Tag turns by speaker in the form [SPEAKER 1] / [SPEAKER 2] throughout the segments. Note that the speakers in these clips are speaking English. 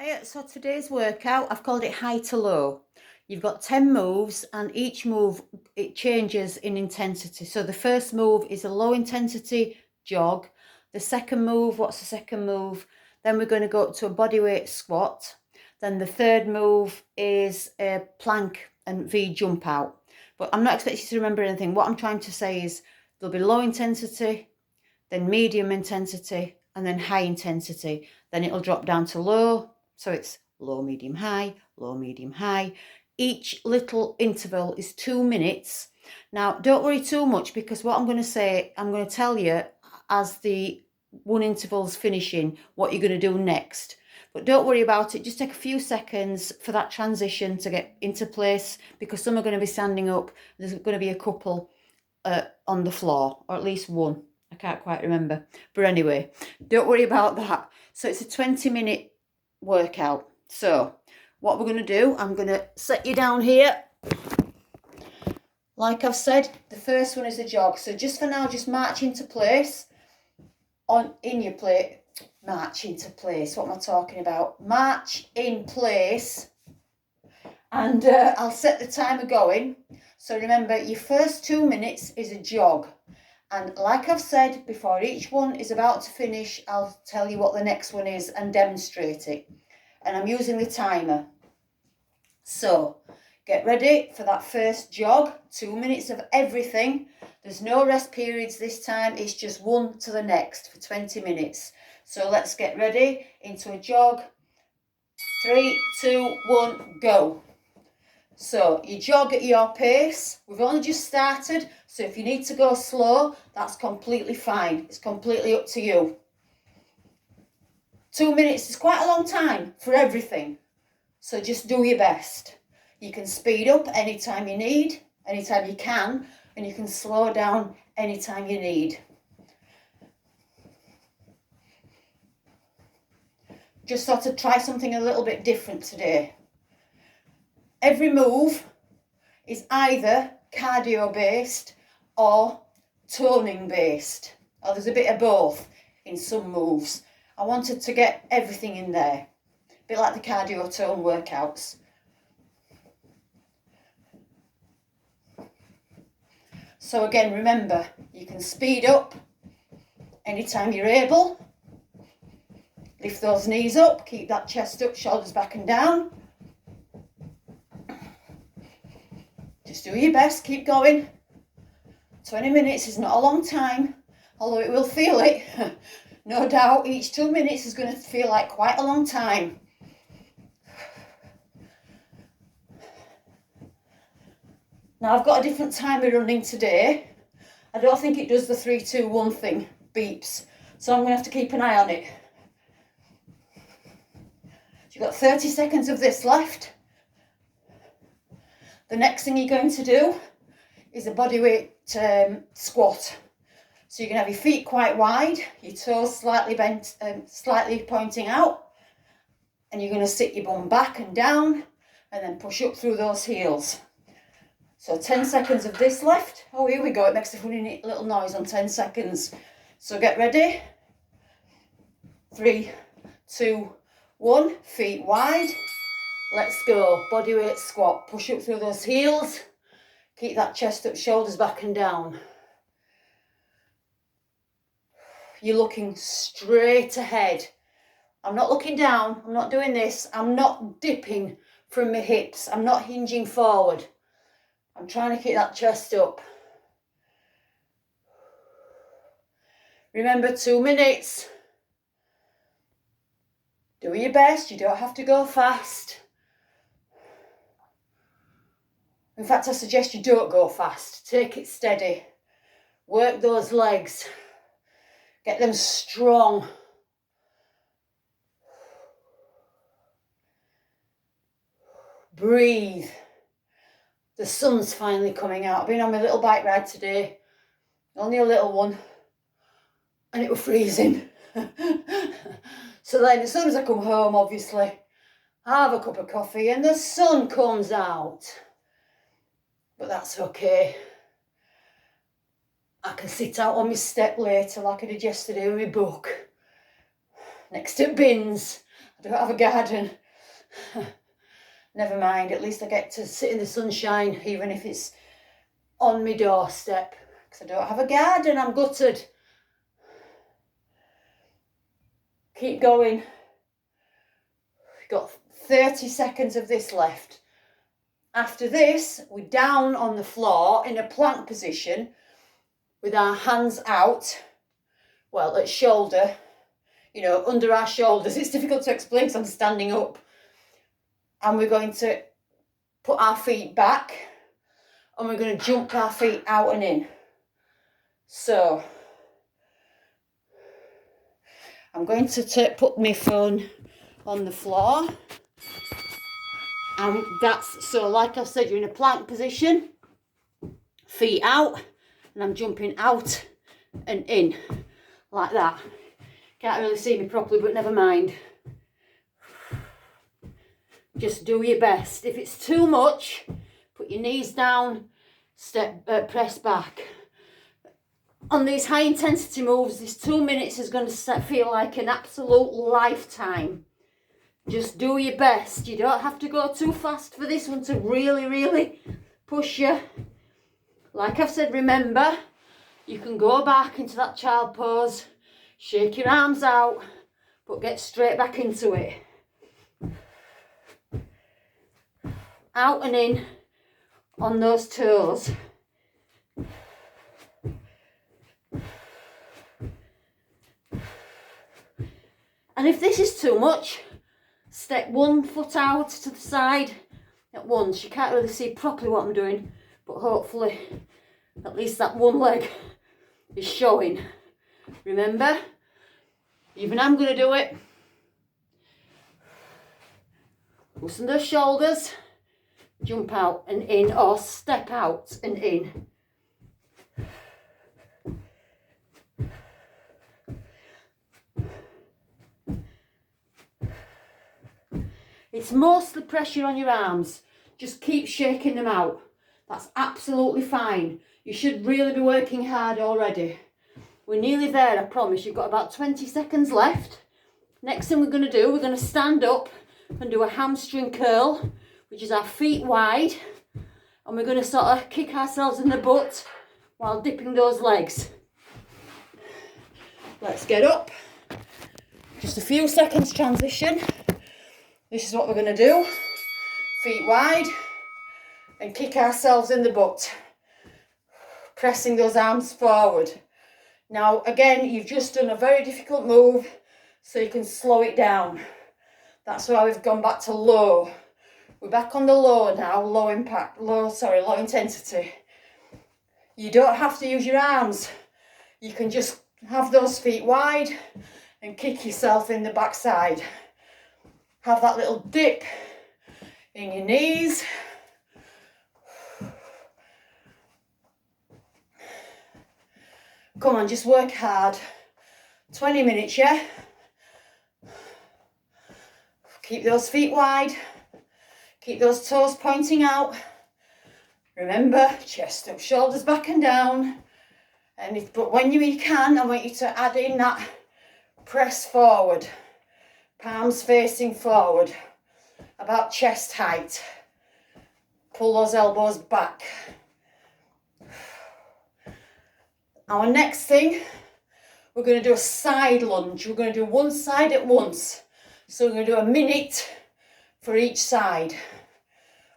[SPEAKER 1] Hiya, so today's workout, I've called it high to low. You've got 10 moves and each move, it changes in intensity. So the first move is a low intensity jog. The second move, what's the second move? Then we're going to go up to a bodyweight squat. Then the third move is a plank and V jump out. But I'm not expecting you to remember anything. What I'm trying to say is there'll be low intensity, then medium intensity, and then high intensity. Then it'll drop down to low. So it's low, medium, high, low, medium, high. Each little interval is 2 minutes. Now, don't worry too much because what I'm going to say, I'm going to tell you as the one interval's finishing what you're going to do next. But don't worry about it. Just take a few seconds for that transition to get into place because some are going to be standing up. There's going to be a couple on the floor, or at least one. I can't quite remember. But anyway, don't worry about that. So it's a 20-minute workout. So what we're going to do, I'm going to set you down here. Like I've said, the first one is a jog. So just for now, just march into place. In your plate. March into place. What am I talking about? March in place. And I'll set the timer going. So remember, your first 2 minutes is a jog. And like I've said, before each one is about to finish, I'll tell you what the next one is and demonstrate it. And I'm using the timer. So get ready for that first jog. 2 minutes of everything. There's no rest periods this time. It's just one to the next for 20 minutes. So let's get ready into a jog. 3, 2, 1, go. So you jog at your pace. We've only just started, so if you need to go slow, that's completely fine. It's completely up to you. 2 minutes is quite a long time for everything, so just do your best. You can speed up anytime you need, anytime you can, and you can slow down anytime you need. Just sort of try something a little bit different today. Every move is either cardio based or toning based, or there's a bit of both in some moves. I wanted to get everything in there, a bit like the cardio tone workouts. So again, remember, you can speed up anytime you're able. Lift those knees up, keep that chest up, shoulders back and down. Just do your best, keep going. 20 minutes is not a long time, although it will feel it. No doubt, each 2 minutes is going to feel like quite a long time. Now, I've got a different timer running today. I don't think it does the 3, 2, 1 thing, beeps. So I'm going to have to keep an eye on it. You've got 30 seconds of this left. The next thing you're going to do is a bodyweight squat. So you can have your feet quite wide, your toes slightly bent, slightly pointing out, and you're going to sit your bum back and down, and then push up through those heels. So 10 seconds of this left. Oh, here we go. It makes a funny little noise on 10 seconds. So get ready. 3, 2, 1. Feet wide. Let's go. Bodyweight squat. Push up through those heels. Keep that chest up, shoulders back and down. You're looking straight ahead. I'm not looking down. I'm not doing this. I'm not dipping from my hips. I'm not hinging forward. I'm trying to keep that chest up. Remember, 2 minutes. Do your best. You don't have to go fast. In fact, I suggest you don't go fast. Take it steady. Work those legs. Get them strong. Breathe. The sun's finally coming out. I've been on my little bike ride today. Only a little one. And it was freezing. So then as soon as I come home, obviously, I have a cup of coffee and the sun comes out. But that's okay. I can sit out on my step later like I did yesterday with my book. Next to bins. I don't have a garden. Never mind, at least I get to sit in the sunshine, even if it's on my doorstep, because I don't have a garden. I'm gutted. Keep going. We've got 30 seconds of this left. After this, we're down on the floor in a plank position with our hands out, well, at shoulder, you know, under our shoulders. It's difficult to explain because I'm standing up. And we're going to put our feet back and we're going to jump our feet out and in. So I'm going to put my phone on the floor. And that's, so like I said, you're in a plank position, feet out, and I'm jumping out and in, like that. Can't really see me properly, but never mind. Just do your best. If it's too much, put your knees down, press back. On these high intensity moves, this 2 minutes is going to feel like an absolute lifetime. Just do your best. You don't have to go too fast for this one to really, really push you. Like I've said, remember, you can go back into that child pose, shake your arms out, but get straight back into it. Out and in on those toes. And if this is too much, step one foot out to the side at once. You can't really see properly what I'm doing, but hopefully at least that one leg is showing. Remember, even I'm going to do it. Loosen those shoulders, jump out and in, or step out and in. It's mostly pressure on your arms. Just keep shaking them out. That's absolutely fine. You should really be working hard already. We're nearly there, I promise. You've got about 20 seconds left. Next thing we're going to do, we're going to stand up and do a hamstring curl, which is our feet wide. And we're going to sort of kick ourselves in the butt while dipping those legs. Let's get up. Just a few seconds transition. This is what we're going to do. Feet wide and kick ourselves in the butt. Pressing those arms forward. Now, again, you've just done a very difficult move, so you can slow it down. That's why we've gone back to low. We're back on the low now, low intensity. You don't have to use your arms. You can just have those feet wide and kick yourself in the backside. Have that little dip in your knees. Come on, just work hard. 20 minutes, yeah? Keep those feet wide. Keep those toes pointing out. Remember, chest up, shoulders back and down. But when you can, I want you to add in that press forward. Palms facing forward, about chest height. Pull those elbows back. Our next thing, we're going to do a side lunge. We're going to do one side at once. So we're going to do a minute for each side.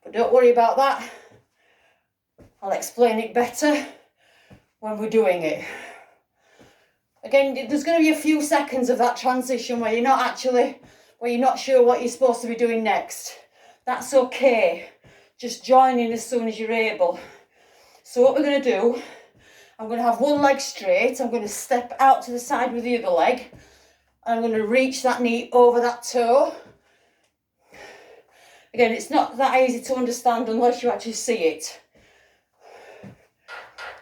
[SPEAKER 1] But don't worry about that. I'll explain it better when we're doing it. Again, there's going to be a few seconds of that transition where you're not sure what you're supposed to be doing next. That's okay. Just join in as soon as you're able. So what we're going to do, I'm going to have one leg straight. I'm going to step out to the side with the other leg. And I'm going to reach that knee over that toe. Again, it's not that easy to understand unless you actually see it.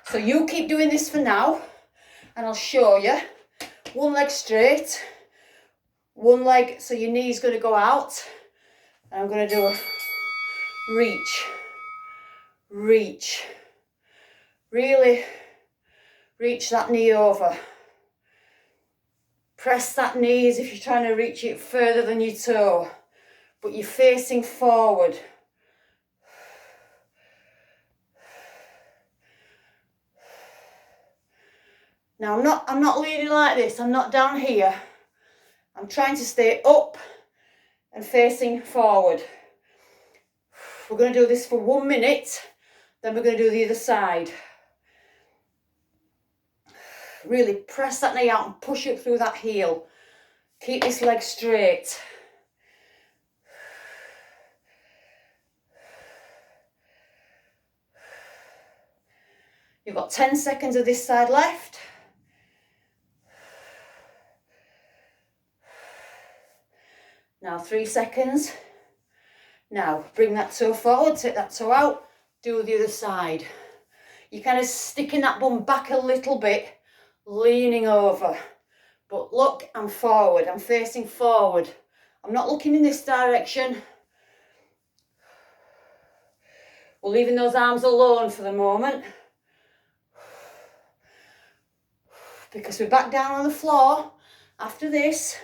[SPEAKER 1] So you keep doing this for now. And I'll show you. One leg straight. One leg, so your knee's going to go out. And I'm going to do a reach. Reach. Really reach that knee over. Press that knee as if you're trying to reach it further than your toe, but you're facing forward. Now I'm not leaning like this, I'm not down here. I'm trying to stay up and facing forward. We're going to do this for 1 minute, then we're going to do the other side. Really press that knee out and push up through that heel. Keep this leg straight. You've got 10 seconds of this side left. Now 3 seconds. Now bring that toe forward, take that toe out, do the other side. You're kind of sticking that bum back a little bit, leaning over. But look, I'm forward, I'm facing forward. I'm not looking in this direction. We're leaving those arms alone for the moment. Because we're back down on the floor after this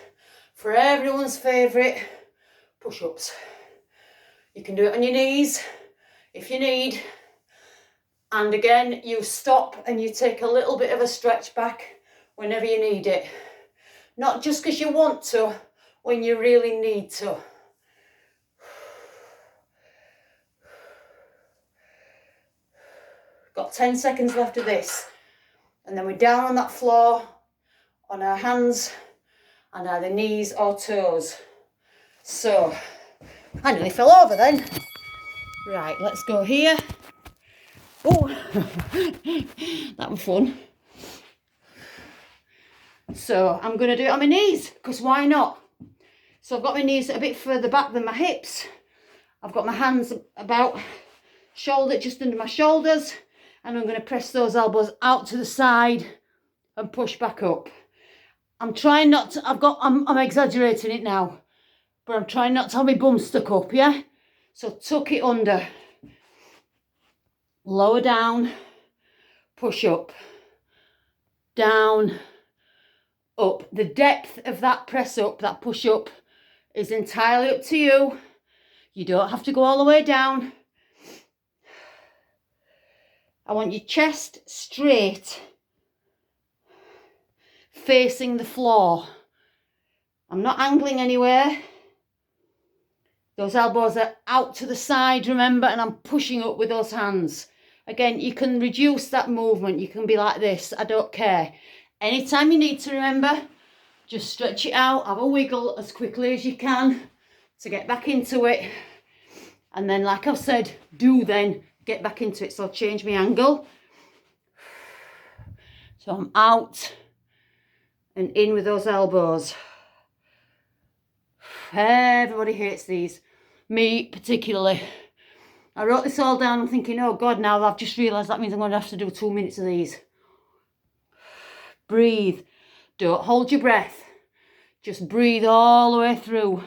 [SPEAKER 1] for everyone's favourite push-ups. You can do it on your knees if you need. And again, you stop and you take a little bit of a stretch back whenever you need it. Not just because you want to, when you really need to. Got 10 seconds left of this. And then we're down on that floor, on our hands, and either knees or toes. So, I nearly fell over then. Right, let's go here. Oh, that was fun. So I'm going to do it on my knees, because why not? So I've got my knees a bit further back than my hips. I've got my hands about shoulder, just under my shoulders, and I'm going to press those elbows out to the side and push back up. I'm trying not to, I'm exaggerating it now, but I'm trying not to have my bum stuck up, yeah? So tuck it under, lower down, push up, down, up. The depth of that press up, that push up, is entirely up to you. You don't have to go all the way down. I want your chest straight, facing the floor. I'm not angling anywhere. Those elbows are out to the side, remember, and I'm pushing up with those hands. Again, you can reduce that movement. You can be like this, I don't care. Anytime you need to, remember, just stretch it out, have a wiggle as quickly as you can to get back into it. And then, like I've said, do then get back into it. So I'll change my angle. So I'm out and in with those elbows. Everybody hates these. Me particularly. I wrote this all down. I'm thinking, oh God, now I've just realised that means I'm going to have to do 2 minutes of these. Breathe. Don't hold your breath. Just breathe all the way through.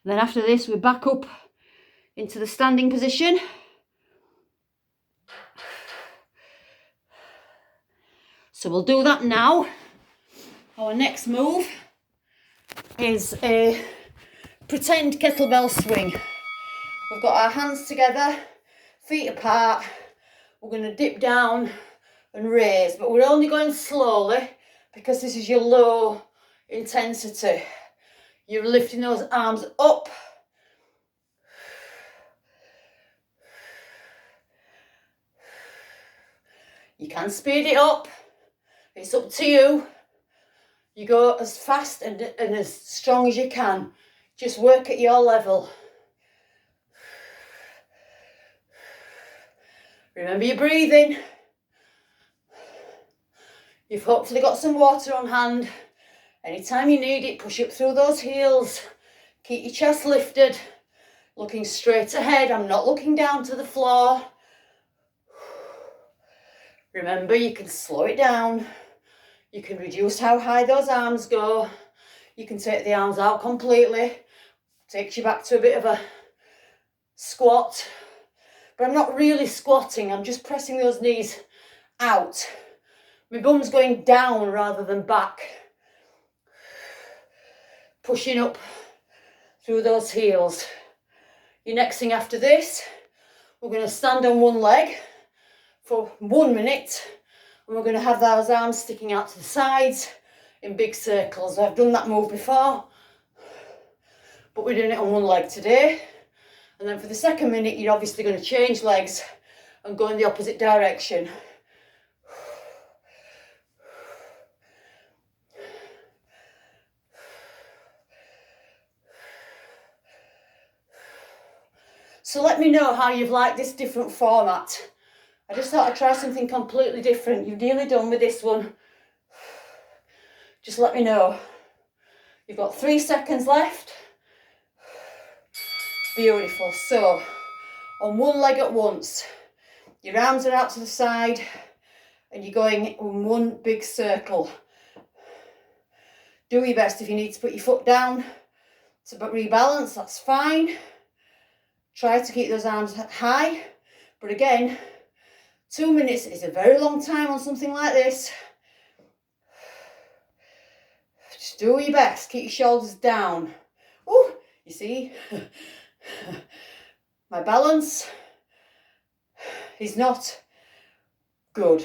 [SPEAKER 1] Then after this, we're back up into the standing position. So we'll do that now. Our next move is a pretend kettlebell swing. We've got our hands together, feet apart. We're going to dip down and raise, but we're only going slowly because this is your low intensity. You're lifting those arms up. You can speed it up. It's up to you. You go as fast and as strong as you can. Just work at your level. Remember your breathing. You've hopefully got some water on hand. Anytime you need it, push up through those heels. Keep your chest lifted. Looking straight ahead. I'm not looking down to the floor. Remember, you can slow it down. You can reduce how high those arms go. You can take the arms out completely. Takes you back to a bit of a squat. But I'm not really squatting. I'm just pressing those knees out. My bum's going down rather than back. Pushing up through those heels. Your next thing after this, we're going to stand on one leg for 1 minute, and we're going to have those arms sticking out to the sides in big circles. I've done that move before, but we're doing it on one leg today. And then for the second minute, you're obviously going to change legs and go in the opposite direction. So let me know how you've liked this different format. I just thought I'd try something completely different. You've nearly done with this one. Just let me know. You've got 3 seconds left. Beautiful. So, on one leg at once, your arms are out to the side and you're going in one big circle. Do your best. If you need to put your foot down to rebalance, that's fine. Try to keep those arms high, but again, 2 minutes is a very long time on something like this. Just do your best, keep your shoulders down. Oh, you see, my balance is not good.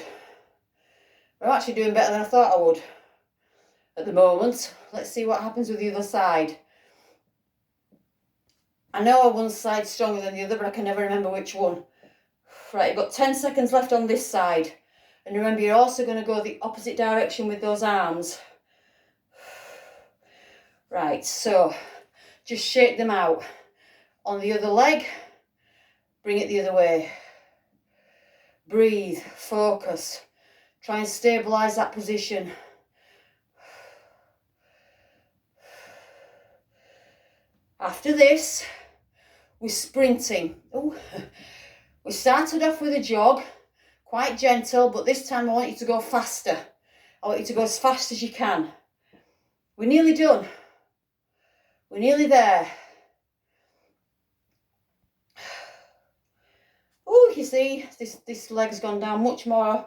[SPEAKER 1] I'm actually doing better than I thought I would at the moment. Let's see what happens with the other side. I know one side's stronger than the other, but I can never remember which one. Right, you've got 10 seconds left on this side. And remember, you're also going to go the opposite direction with those arms. Right, so just shake them out. On the other leg, bring it the other way. Breathe, focus. Try and stabilise that position. After this, we're sprinting. Ooh. We started off with a jog, quite gentle, but this time I want you to go faster. I want you to go as fast as you can. We're nearly done. We're nearly there. Oh, you see, this leg's gone down much more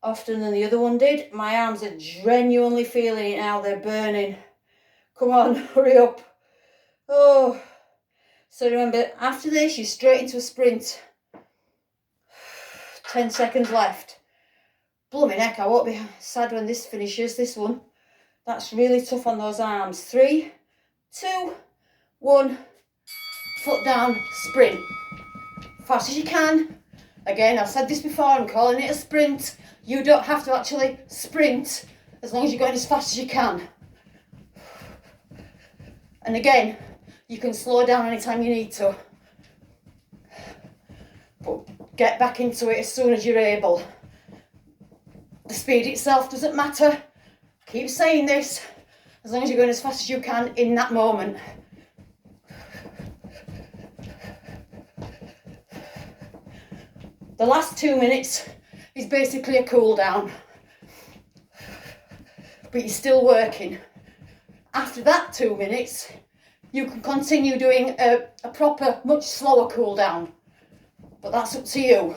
[SPEAKER 1] often than the other one did. My arms are genuinely feeling it now. They're burning. Come on, hurry up. Oh. So remember, after this, you're straight into a sprint. 10 seconds left. Blooming heck, I won't be sad when this finishes, this one. That's really tough on those arms. 3, 2, 1. Foot down, sprint. Fast as you can. Again, I've said this before, I'm calling it a sprint. You don't have to actually sprint as long as you're going as fast as you can. And again, you can slow down anytime you need to. But get back into it as soon as you're able. The speed itself doesn't matter. Keep saying this. As long as you're going as fast as you can in that moment. The last 2 minutes is basically a cool down. But you're still working. After that 2 minutes, you can continue doing a proper, much slower cool down. But that's up to you.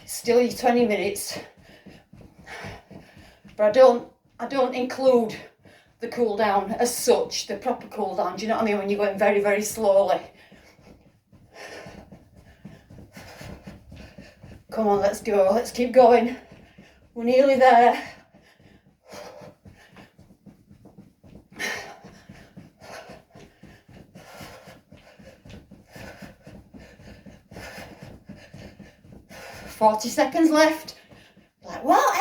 [SPEAKER 1] Still your 20 minutes. But I don't include the cool down as such, the proper cool down. Do you know what I mean? When you're going very, very slowly. Come on, let's go. Let's keep going. We're nearly there. 40 seconds left. Like, what,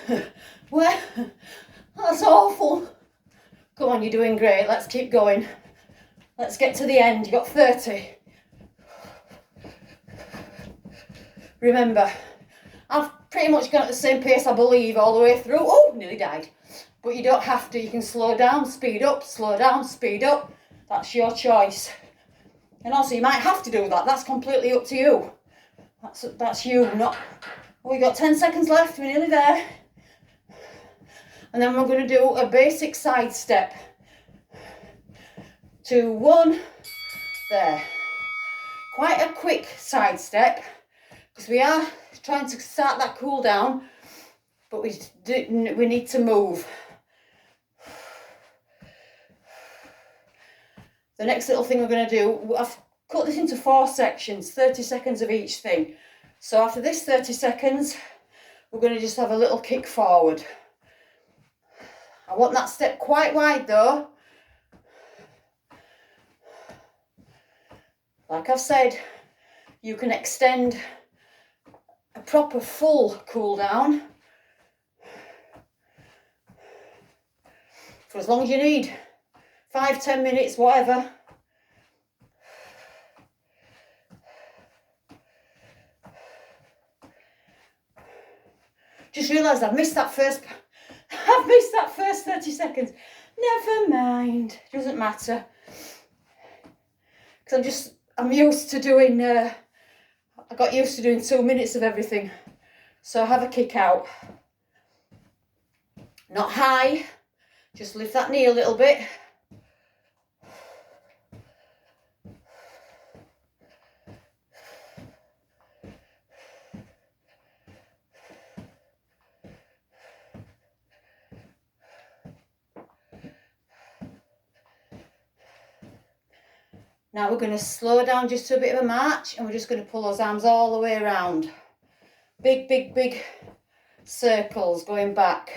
[SPEAKER 1] eh? Well, that's awful. Come on, you're doing great. Let's keep going. Let's get to the end. You've got 30. Remember, I've pretty much gone at the same pace, I believe, all the way through. Oh, nearly died. But you don't have to. You can slow down, speed up, slow down, speed up. That's your choice. And also, you might have to do that. That's completely up to you. That's you, not... Oh, we've got 10 seconds left. We're nearly there. And then we're going to do a basic side step. 2, 1. There. Quite a quick side step, because we are trying to start that cool down. but we need to move. The next little thing we're going to do, I've cut this into 4 sections, 30 seconds of each thing. So after this 30 seconds, we're going to just have a little kick forward. I want that step quite wide though. Like I've said, you can extend a proper full cool down for as long as you need. 5-10 minutes, whatever. Just realised I've missed that first 30 seconds. Never mind, doesn't matter. Because I'm used to doing, I got used to doing 2 minutes of everything. So have a kick out. Not high, just lift that knee a little bit. Now we're going to slow down just to a bit of a march, and we're just going to pull those arms all the way around. Big, big, big circles going back.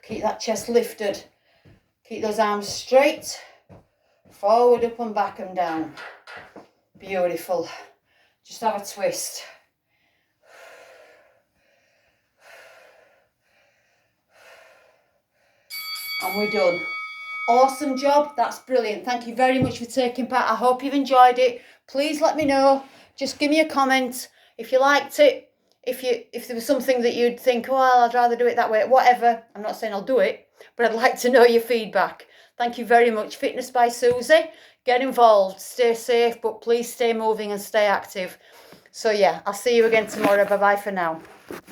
[SPEAKER 1] Keep that chest lifted. Keep those arms straight. Forward, up and back and down. Beautiful. Just have a twist. And we're done. Awesome job. That's brilliant. Thank you very much for taking part. I hope you've enjoyed it. Please let me know. Just give me a comment if you liked it. If there was something that you'd think, well, I'd rather do it that way, whatever. I'm not saying I'll do it, but I'd like to know your feedback. Thank you very much. Fitness by Susie. Get involved. Stay safe, but please stay moving and stay active. So yeah, I'll see you again tomorrow. Bye-bye for now.